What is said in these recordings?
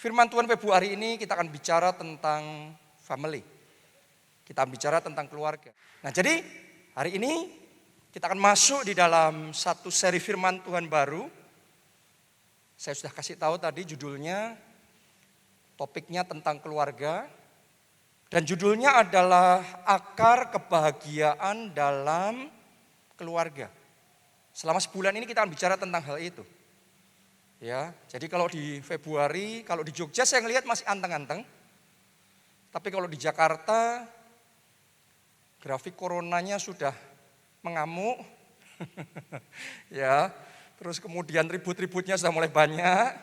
Firman Tuhan Februari ini kita akan bicara tentang family. Kita akan bicara tentang keluarga. Nah, jadi hari ini kita akan masuk di dalam satu seri firman Tuhan baru. Saya sudah kasih tahu tadi judulnya, topiknya tentang keluarga. Dan judulnya adalah akar kebahagiaan dalam keluarga. Selama sebulan ini kita akan bicara tentang hal itu. Ya, jadi kalau di Februari, kalau di Jogja saya ngelihat masih anteng-anteng. Tapi kalau di Jakarta, grafik coronanya sudah mengamuk. Ya, terus kemudian ribut-ributnya sudah mulai banyak.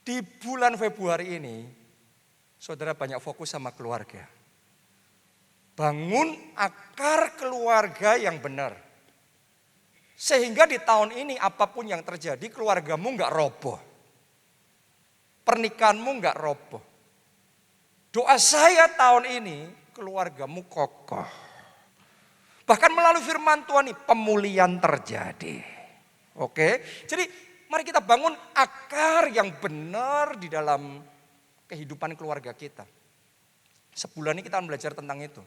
Di bulan Februari ini, saudara banyak fokus sama keluarga. Bangun akar keluarga yang benar. Sehingga di tahun ini apapun yang terjadi, keluargamu enggak roboh. Pernikahanmu enggak roboh. Doa saya tahun ini, keluargamu kokoh. Bahkan melalui firman Tuhan ini, pemulihan terjadi. Oke, jadi mari kita bangun akar yang benar di dalam kehidupan keluarga kita. Sebulan ini kita akan belajar tentang itu.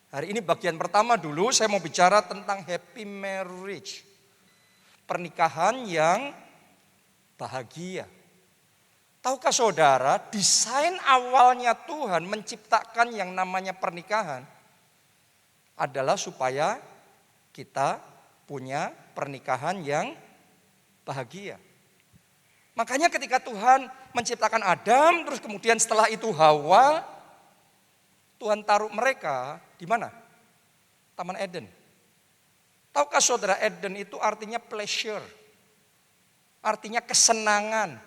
Hari ini bagian pertama dulu saya mau bicara tentang happy marriage. Pernikahan yang bahagia. Tahukah saudara, desain awalnya Tuhan menciptakan yang namanya pernikahan adalah supaya kita punya pernikahan yang bahagia. Makanya ketika Tuhan menciptakan Adam, terus kemudian setelah itu Hawa, Tuhan taruh mereka di mana? Taman Eden. Tahukah saudara, Eden itu artinya pleasure. Artinya kesenangan.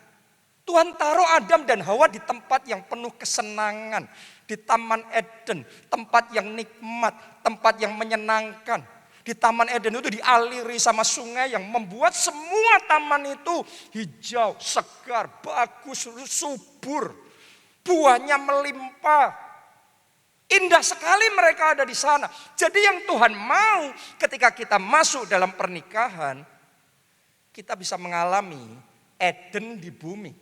Tuhan taruh Adam dan Hawa di tempat yang penuh kesenangan. Di Taman Eden, tempat yang nikmat, tempat yang menyenangkan. Di Taman Eden itu dialiri sama sungai yang membuat semua taman itu hijau, segar, bagus, subur. Buahnya melimpah. Indah sekali mereka ada di sana. Jadi yang Tuhan mau ketika kita masuk dalam pernikahan, kita bisa mengalami Eden di bumi.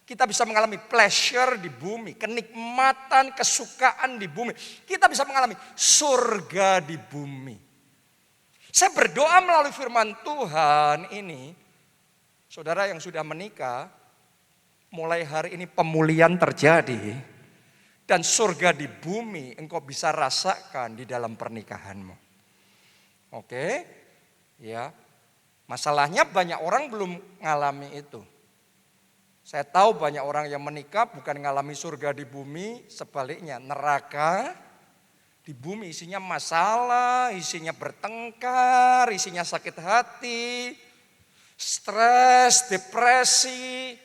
Kita bisa mengalami pleasure di bumi, kenikmatan, kesukaan di bumi. Kita bisa mengalami surga di bumi. Saya berdoa melalui firman Tuhan ini, saudara yang sudah menikah, mulai hari ini pemulihan terjadi. Dan surga di bumi engkau bisa rasakan di dalam pernikahanmu. Oke, ya. Masalahnya banyak orang belum ngalami itu. Saya tahu banyak orang yang menikah bukan ngalami surga di bumi, sebaliknya neraka di bumi isinya masalah, isinya bertengkar, isinya sakit hati, stres, depresi.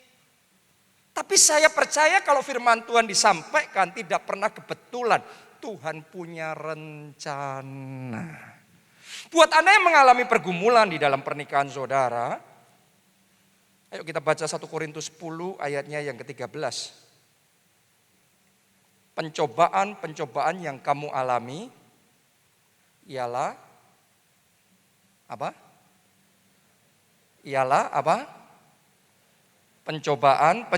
Tapi saya percaya kalau firman Tuhan disampaikan tidak pernah kebetulan. Tuhan punya rencana. Buat Anda yang mengalami pergumulan di dalam pernikahan saudara, ayo kita baca 1 Korintus 10 ayatnya yang ke-13. Pencobaan-pencobaan yang kamu alami ialah apa? Ialah apa? Pencobaan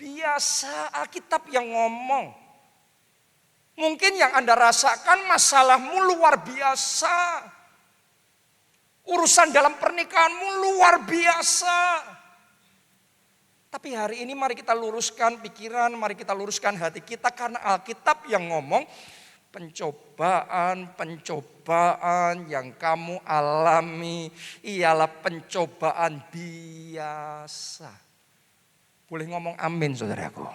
biasa. Alkitab yang ngomong. Mungkin yang Anda rasakan masalahmu luar biasa. Urusan dalam pernikahanmu luar biasa. Tapi hari ini mari kita luruskan pikiran, mari kita luruskan hati kita. Karena Alkitab yang ngomong, pencobaan yang kamu alami ialah pencobaan biasa. Boleh ngomong amin saudaraku.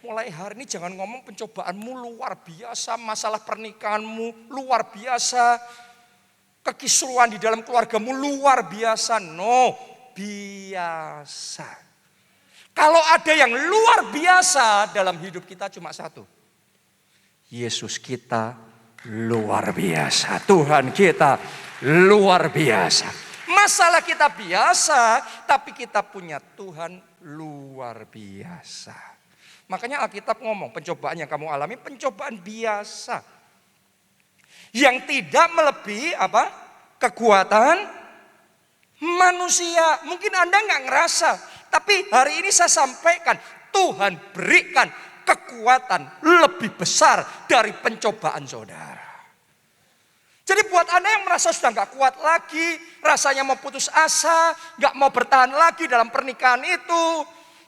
Mulai hari ini jangan ngomong pencobaanmu luar biasa, masalah pernikahanmu luar biasa, kekisruhan di dalam keluargamu luar biasa. No, biasa. Kalau ada yang luar biasa dalam hidup kita cuma satu. Yesus kita luar biasa. Tuhan kita luar biasa. Masalah kita biasa, tapi kita punya Tuhan luar biasa. Makanya Alkitab ngomong, pencobaan yang kamu alami, pencobaan biasa. Yang tidak melebihi apa? Kekuatan Manusia, mungkin Anda nggak ngerasa, tapi hari ini saya sampaikan, Tuhan berikan kekuatan lebih besar dari pencobaan saudara. Jadi buat Anda yang merasa sudah nggak kuat lagi, rasanya mau putus asa, nggak mau bertahan lagi dalam pernikahan itu,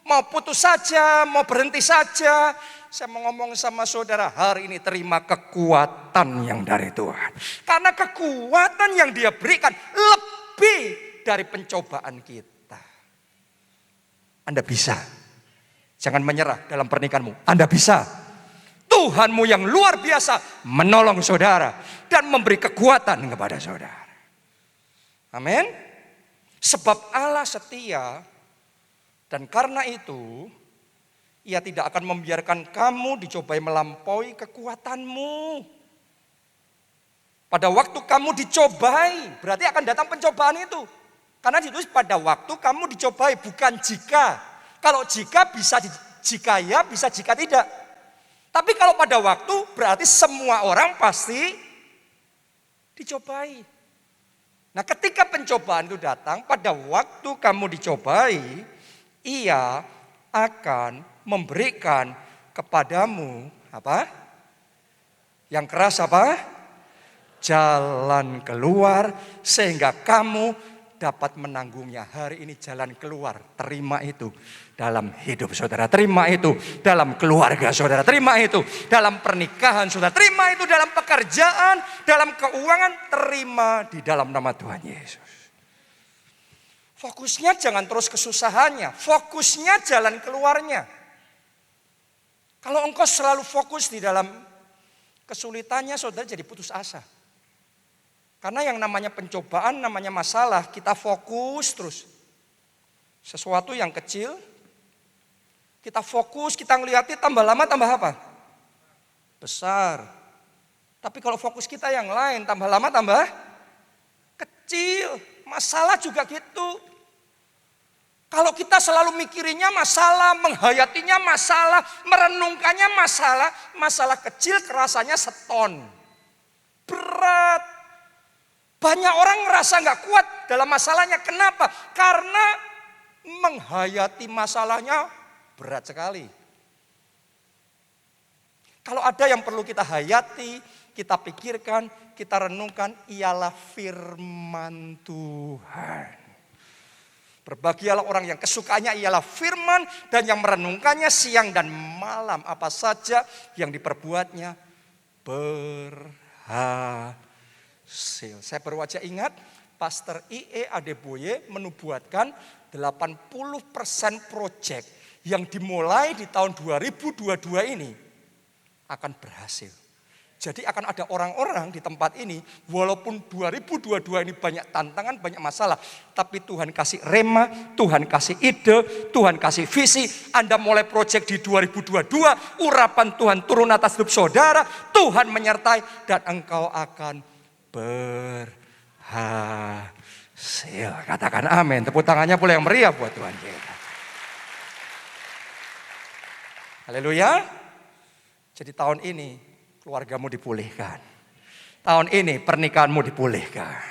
mau putus saja, mau berhenti saja. Saya mau ngomong sama saudara, hari ini terima kekuatan yang dari Tuhan. Karena kekuatan yang Dia berikan lebih dari pencobaan kita. Anda bisa. Jangan menyerah dalam pernikahanmu. Anda bisa. Tuhanmu yang luar biasa menolong saudara dan memberi kekuatan kepada saudara. Amin. Sebab Allah setia dan karena itu Ia tidak akan membiarkan kamu dicobai melampaui kekuatanmu. Pada waktu kamu dicobai, berarti akan datang pencobaan itu. Karena ditulis pada waktu kamu dicobai, bukan jika. Kalau jika bisa jika ya, bisa jika tidak. Tapi kalau pada waktu berarti semua orang pasti dicobai. Nah, ketika pencobaan itu datang, pada waktu kamu dicobai, Ia akan memberikan kepadamu apa? Yang keras apa? Jalan keluar sehingga kamu dapat menanggungnya. Hari ini jalan keluar, terima itu dalam hidup saudara, terima itu dalam keluarga saudara, terima itu dalam pernikahan saudara, terima itu dalam pekerjaan, dalam keuangan, terima di dalam nama Tuhan Yesus. Fokusnya jangan terus kesusahannya, fokusnya jalan keluarnya. Kalau engkau selalu fokus di dalam kesulitannya, saudara jadi putus asa. Karena yang namanya pencobaan, namanya masalah, kita fokus terus. Sesuatu yang kecil, kita fokus, kita ngeliatnya tambah lama tambah apa? Besar. Tapi kalau fokus kita yang lain, tambah lama tambah kecil. Masalah juga gitu. Kalau kita selalu mikirinnya masalah, menghayatinya masalah, merenungkannya masalah, masalah kecil kerasanya seton. Berat. Banyak orang ngerasa gak kuat dalam masalahnya. Kenapa? Karena menghayati masalahnya berat sekali. Kalau ada yang perlu kita hayati, kita pikirkan, kita renungkan, ialah firman Tuhan. Berbahagialah orang yang kesukaannya ialah firman dan yang merenungkannya siang dan malam. Apa saja yang diperbuatnya berhasil. Saya baru aja ingat Pastor I.E. Adeboye menubuatkan 80% proyek yang dimulai di tahun 2022 ini akan berhasil. Jadi akan ada orang-orang di tempat ini, walaupun 2022 ini banyak tantangan, banyak masalah, tapi Tuhan kasih rema, Tuhan kasih ide, Tuhan kasih visi. Anda mulai proyek di 2022, urapan Tuhan turun atas hidup saudara, Tuhan menyertai dan engkau akan berhasil. Katakan amin. Tepuk tangannya pula yang meriah buat Tuhan kita. Haleluya. Jadi tahun ini keluargamu dipulihkan. Tahun ini pernikahanmu dipulihkan.